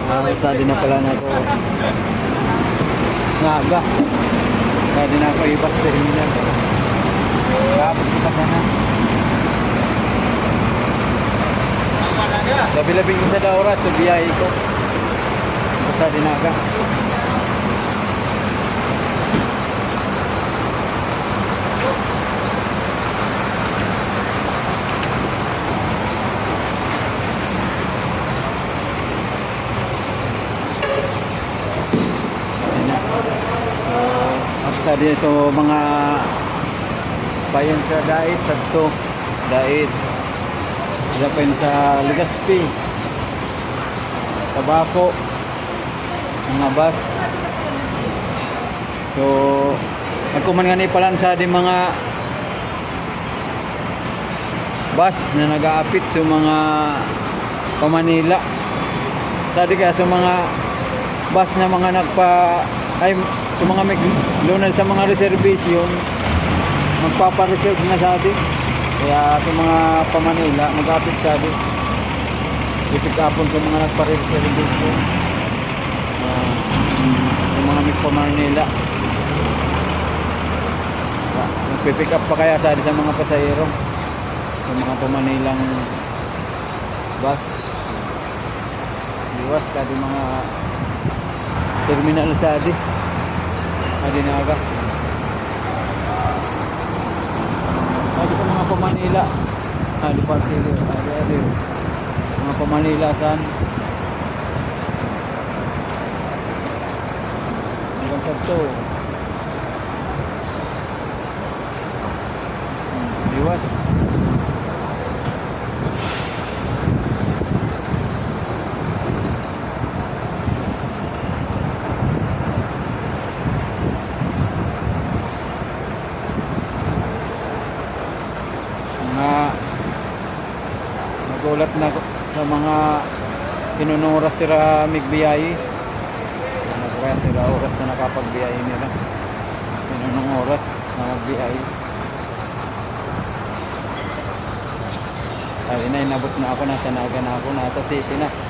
Sadi na pala na ako. Naga. Sadi na ako ibas terminal. Kapag kita sana. Labi-labing isa na oras sa biyahe ko. Sadi na ka. Tadi so mga bayan sa Dait sadto Dait dapan sa Legazpi Tabaco mga bus so nagkuman nga ni palan sa di mga bus na nag-aapit sa mga Pamanila sa di kaya sa mga bus na mga nagpa ay sa mga may lunan sa mga reservation magpapareserve na sa atin kaya sa mga Pamanila mag-apit sa atin ipick upon sa mga nagpa-reservation sa mga may Pamanila magpipick up pa kaya sa atin sa mga pasahero sa mga Pamanilang bus iwas sa atin mga terminal sa atin Adi na aga. Adi sa mga Pamanila. Adi partilo. Adi. Mga Pamanila san. Hanggang sabto. Liwas. Nagulat na sa mga pinunong oras sila migbiyahe kaya sila oras na nakapagbiyahe nila pinunong oras na magbiyahe ay inabot na ako nasa Naga na ako nasa city na